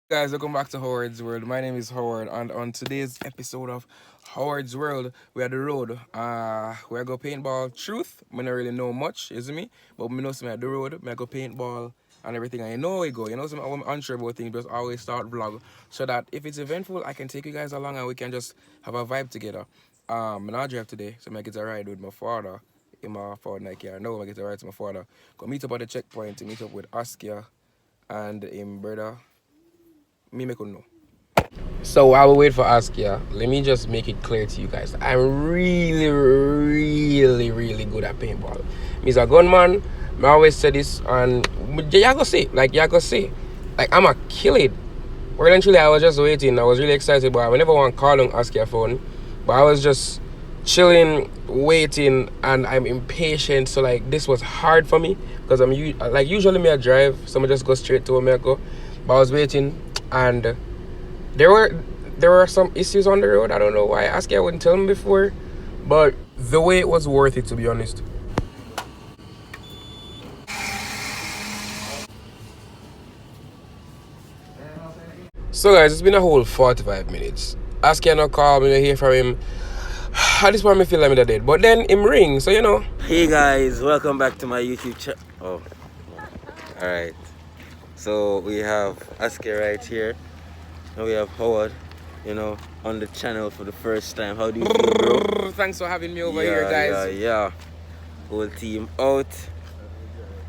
Guys, welcome back to Howard's World. My name is Howard, and on today's episode of Howard's World, we are the road. We are go paintball. Truth, I don't really know much, isn't me? But I know some at the road. I go paintball and everything. And you know we go. You know some I'm unsure about things, but always start vlog so that if it's eventful, I can take you guys along and we can just have a vibe together. I'm not drive today, so I get a ride with my father in my Ford Nike. I know I get a ride to my father. Go meet up at the checkpoint to meet up with Askia and him brother. Me make know. So while we wait for Askia, let me just make it clear to you guys. I'm really good at paintball. Me's a gunman. I always say this and y'all go see. Like I'm a kill it. Well eventually I was just waiting. I was really excited, but I never want to call on Askia phone. But I was just chilling, waiting, and I'm impatient. So like this was hard for me because like usually me I drive, so I just go straight to America. But I was waiting and there were some issues on the road. I don't know why. Askia wouldn't tell me before, but the way it was worth it, to be honest. So guys, it's been a whole 45 minutes. Askia not call me, to hear from him. At this point, I feel like I'm dead. But then him ring, so you know. Hey guys, welcome back to my YouTube channel. Oh, alright. So we have Askia right here. And we have Howard, on the channel for the first time. How do you feel, bro? Thanks for having me over here, guys. Yeah. Whole team out.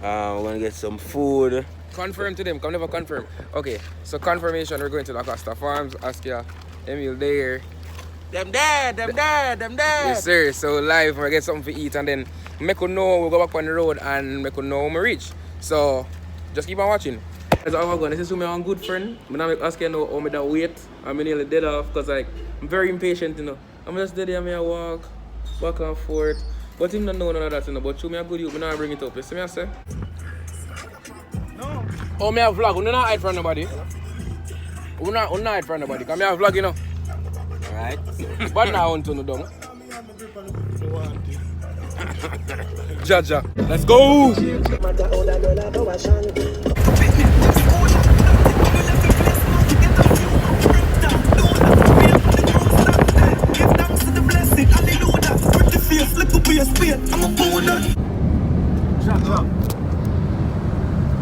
We're gonna get some food. Confirm to them, come never confirm. Okay, so confirmation, we're going to Dacosta Farms, Askia, Emil there. Them dead. Yes sir, so live, we get something to eat and then make you know we'll go back on the road and make you know when we reach. So, just keep on watching. As I'm going, this is my good friend. I'm not asking know how me that wait. I'm nearly dead off because like I'm very impatient, I'm just dead here, I walk back and forth. But him don't know none of that, but you me a good youth, I not bring it up. You see me I say? No. Oh, me a vlog, we don't hide from nobody. We not hide from nobody, because me a vlog, Alright. But now I want to know down. Jaja, let's go!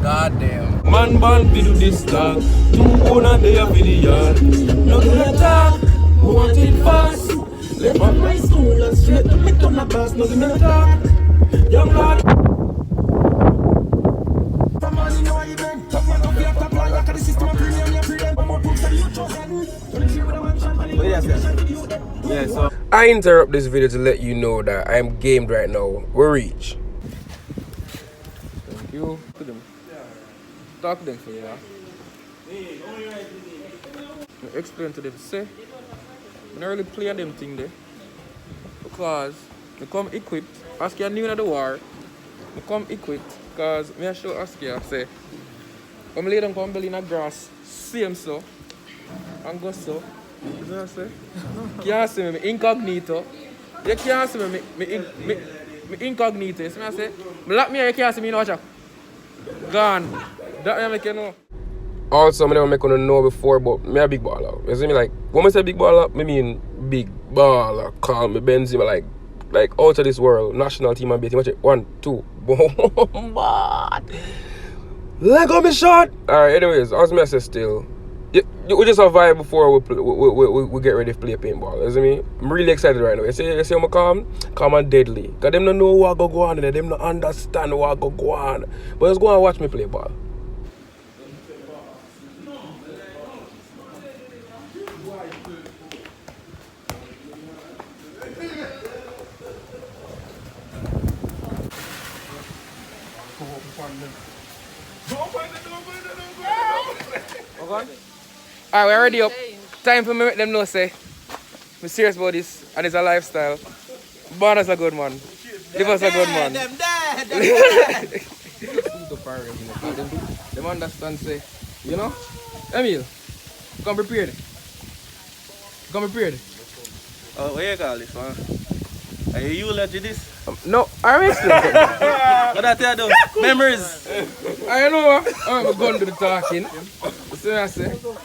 God damn. Man born to do this dog. 2 owner they are for the yard. No gonna talk, who want it fast. Let my school and straight to me on the bus. No gonna talk. Young lad. From all in your event. Top man up here, top line. Like the system of premium, your freedom. More books than you chosen. 23 with a mansion. Yeah, so I interrupt this video to let you know that I am gamed right now. We reach. Thank you. Look at them. Talk to them for you. Explain to them. Say, I don't really play on them thing there. Because I come equipped. Askia new in the war. I come equipped. Because I show Askia, say, I'm lay down come belly in the grass. Same so. And go so. You know what I say? Can't see me incognito. You can't see me incognito. You see what I say? Black me, you can't see me in watch. Gone. That I make you know. Also, I never make you know before, but me a big baller. You see me like, when I say big baller, I mean big baller. Call me Benzema like out of this world. National team and beating. Watch it. 1, 2. Boom. Let go me shot. Alright, anyways, as me I say still. We just survive before we get ready to play paintball. You see me? I'm really excited right now. You see I'm calm and deadly. Because them don't know what go on and them don't understand what go on. But just go and watch me play ball. Alright, we're ready up. Time for me to make them know say I'm serious about this and it's a lifestyle. Born as a good man. Give us a good man. Them understand say, Emil, come prepared. oh, what you call this one? Are you let you this? No, I'm explaining. What I tell you? Memories. I know. I'm going to the talking. See what I say? Oh,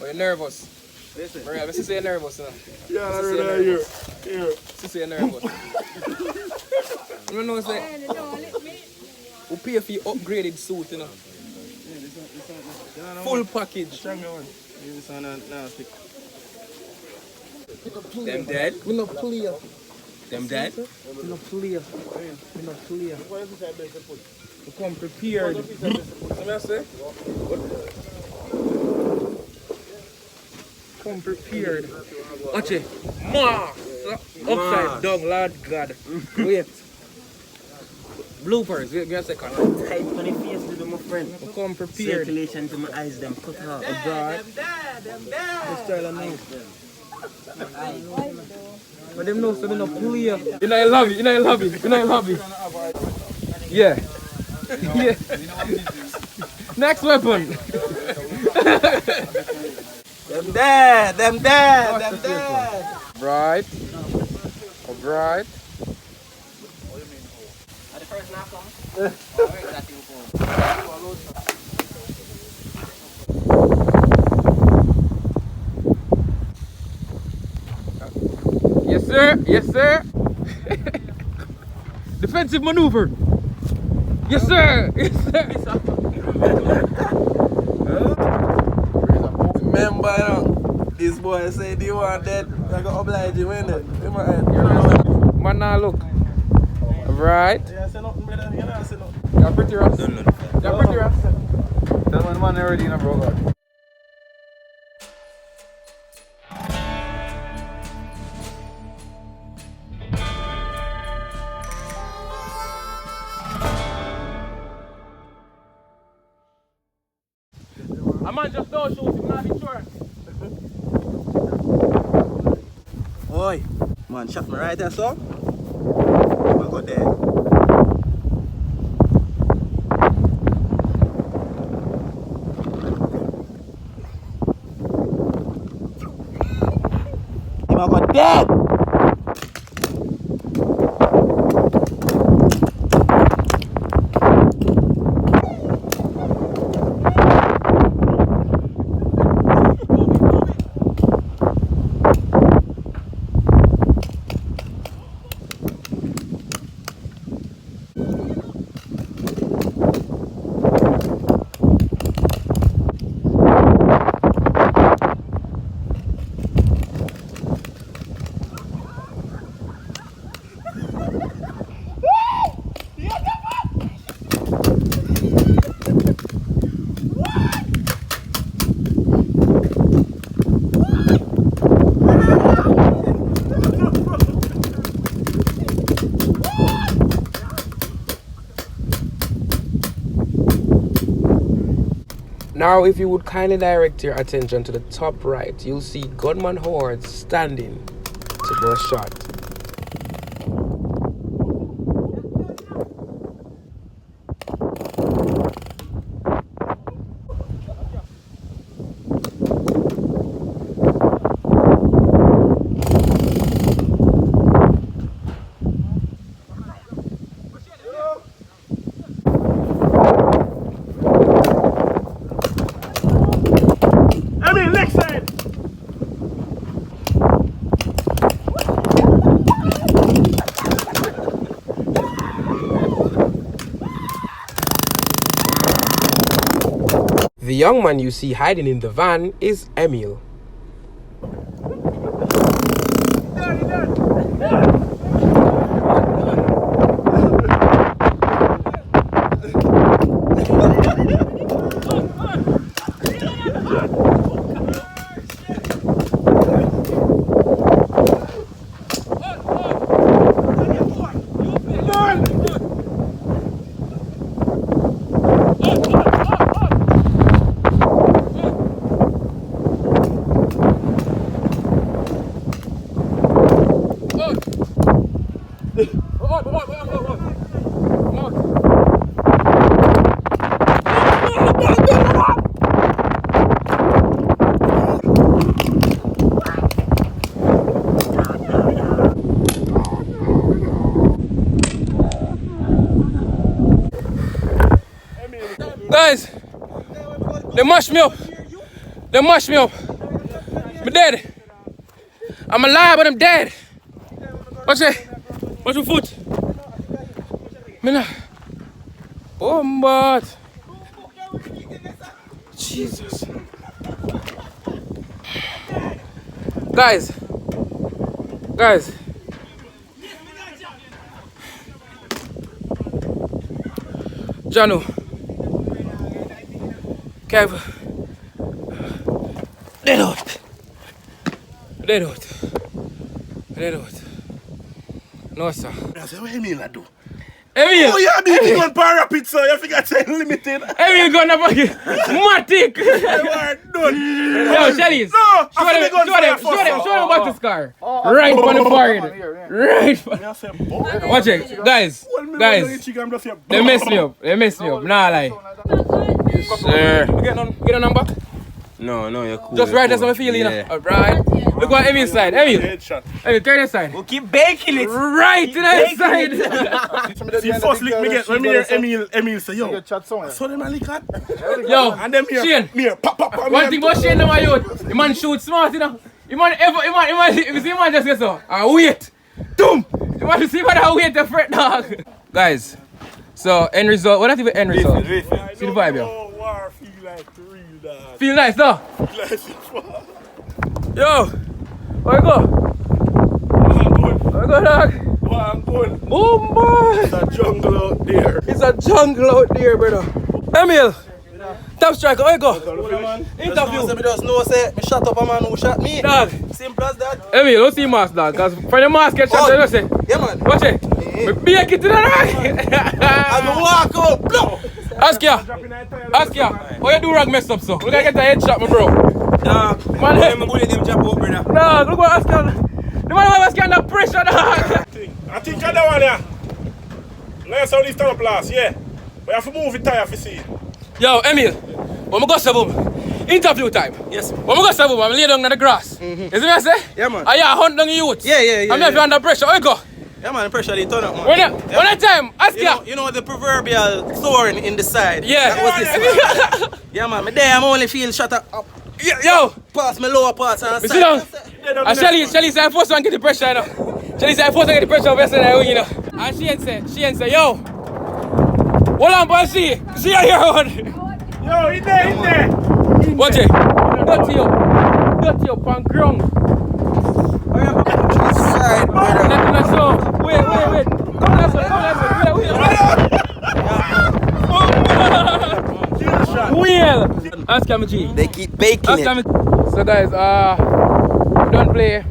you're nervous. Maria, let's say you're nervous now. Yeah, I really hear. Let's say you're nervous. You know what I'm saying? We pay for your upgraded suit, you know. Full package. Them dead? We not player. Them dead? We not player. We not player. We come prepared. See what I say? Come prepared. Watch it. Mass. Upside down, Lord God. Wait. Bloopers. Give me a second. Tight on the face to do, my friend. We come prepared. Circulation to my eyes, them cut off. Abroad. This style of now. But them know so we not player. You know I love you. You know I love you. You know I love you. Yeah. Yeah. Next weapon. Them dead, them dead, them dead. Right. Right. Yes, sir. Yes, sir. Defensive maneuver. Yes, sir. Yes, sir. Remember, you know, this boy say, do you want that? I got oblige you, innit? Man, now look. Right. Yeah, I say nothing better. You know, I say nothing. You're pretty rough. Don't know the fact. You're pretty rough. Tell my man already, you know, bro. A man just don't shoot him, not insurance. Oi, man, shot me right there, so. I got there. I got dead. Now, if you would kindly direct your attention to the top right, you'll see gunman Howard standing to do a shot. The young man you see hiding in the van is Emil. Guys, they mash me up. They mash me up. I'm dead. I'm alive, but I'm dead. Watch it. Watch your foot. Mina. Oh, but. Jesus. Guys. Guys. Jano. Kev. Dead out. Dead out. Dead out. No, sir. What do you mean, I do? Emil! Oh, yeah, me gun power rapid, sir. You forgot to limited. Emil gonna fucking Matic! You are done. Yo, Shelly's. No, Show them about this car. Right on the forehead. Right. Watch it. Guys. They mess me up. They mess me up. Nah, lie. Yes, sir. Get on number? No, you're cool. Just right as I'm feeling, you know. Alright. Look what Emil side. Emil, turn that side. We'll keep baking it. Right to that side. See, first lick me get when me hear Emil say, yo, so them a lick at. Yo, And them here, Shane. me here, pop. One thing about Shane, my youth, the man shoot smart, you know. The man if you see the man just get so, wait. Doom. You want to see what I wait the fret dog. Guys, so end result, what is the end result? See the vibe, yo. War feel like real, dog. Feel nice, though? Yo, where you go? Where you go, dog? I'm good. Boom, boy. It's a jungle out there. It's a jungle out there, brother. Emil, top striker, where you go? Interview. Me just know say me shut up a man who shot me. Dog. Simple as that. Emil, don't see mask, dog. Cause for the mask get shot, you say. Yeah, man. Watch it. Me bake it to the right. As me walk out, blow. Ask ya. What you do wrong mess up, so? Look at get a headshot, my bro. Dog. Man, I'm bullet them jump up, brother. dog, look what ask ya. The man was under pressure, dog. I think I one here. Let's how this tunnel blast, yeah. We have to move it tire to see it. Yo, Emil, when we go to interview time. Yes. When we go to I'm lay down on the grass. Is it me I say? Yeah, man. I hunt down the youth. Yeah. I'm here under pressure. Where you go? Yeah, man, the pressure they turn up, man. When the time, ask ya. You know the proverbial thorn in the side. Yeah. That was this one. Yeah, man. Me there, I'm only feel shut up. Yo. Past my lower parts and Sit down. And Shelly said I first one get the pressure, you know. Shelly said I first one get the pressure of yesterday, you know. And she said, yo. Hold on, boy, see her here, one. Yo, in there. Watch it. Dirty up on ground. side, brother. Let's go. Wait. Come let's go. Wheel. Ask him, G. They keep baking it. So guys, we don't play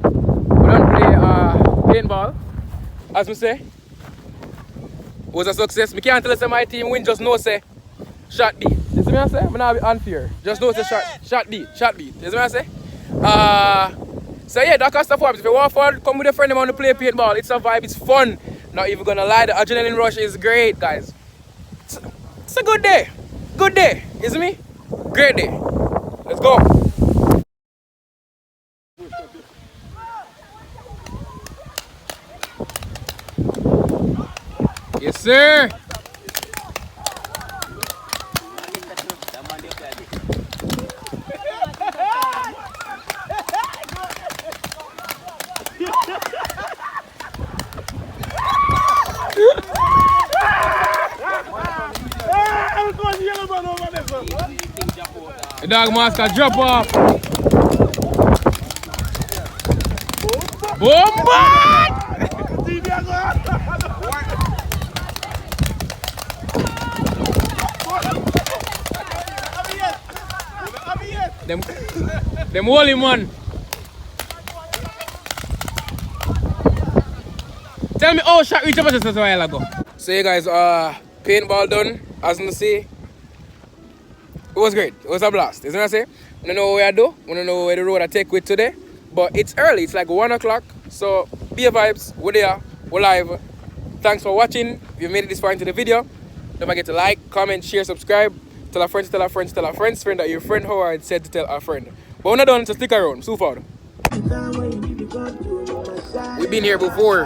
paintball. As we say, it was a success. We can't tell us my team win, just know say shot beat. You see me I say? I'm not unfair. Just know say shot beat. You see me I say? So yeah, Dacosta Farms. If you want fun, come with a friend of mine to play paintball. It's a vibe, it's fun. Not even gonna lie, the adrenaline rush is great, guys. It's a good day. Good day, isn't me? Great day. Let's go. Yes, sir. The dog master drop off. Bombard! Them holy man. Tell me how shot reach up just a while ago. So you guys, paintball done, as you see. It was great. It was a blast. Isn't what I say? I don't know what I do. I don't know where the road I take with today. But it's early. It's like 1 o'clock. So be a vibes. We're there. We're live. Thanks for watching. If you made it this far into the video, don't forget to like, comment, share, subscribe. Tell a friend to tell a friend to tell a friend's friend that your friend Howard said to tell a friend. But we're not done, so stick around. So far. We've been here before.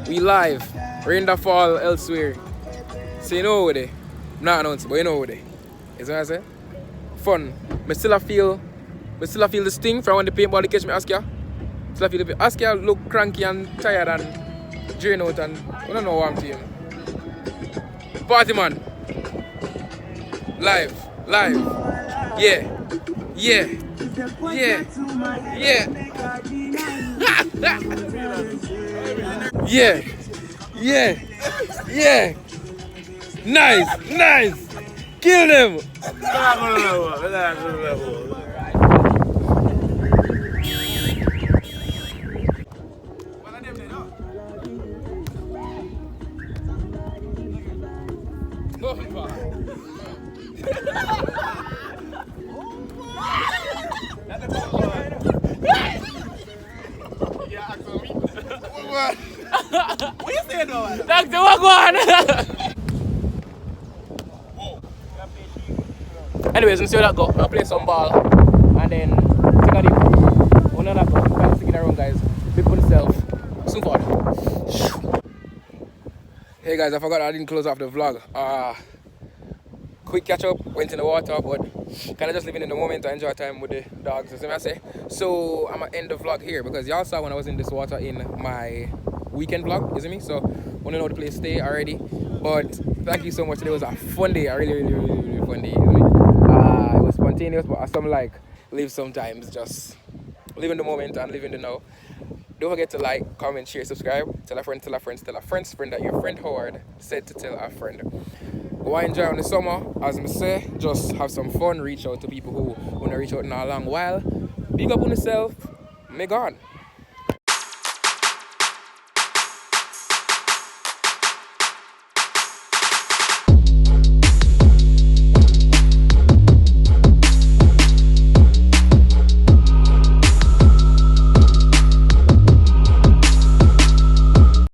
We live. We're in the fall elsewhere. So you know over there. I'm not announcing, but you know over there. You see what I say? Fun. I still feel the sting from when the paintball catch me Askia. Still feel the Askia look cranky and tired and drain out and I don't know what I'm saying. Party man. Live. Yeah. Yeah. Yeah. Yeah. Yeah. Yeah. Yeah. Nice. Kill them. What you saying though? Doctor, what going? Anyways, let's see how that go. I'll play some ball and then take a dip. We'll know that go. Thanks for sticking around, guys. Big for yourself. Soon forward. Hey guys, I forgot I didn't close off the vlog. Quick catch up, went in the water, but kind of just living in the moment. I enjoy time with the dogs, as I say. So I'm gonna end the vlog here because y'all saw when I was in this water in my weekend vlog, isn't me? So wanna know the place stay already. But thank you so much. Today was a fun day, a really fun day, isn't it? It was spontaneous, but some like live sometimes just live in the moment and live in the now. Don't forget to like, comment, share, subscribe. Tell a friend that your friend Howard said to tell a friend. Go enjoy on the summer, as I say, just have some fun, reach out to people who want to reach out in a long while. Big up on yourself, may gone.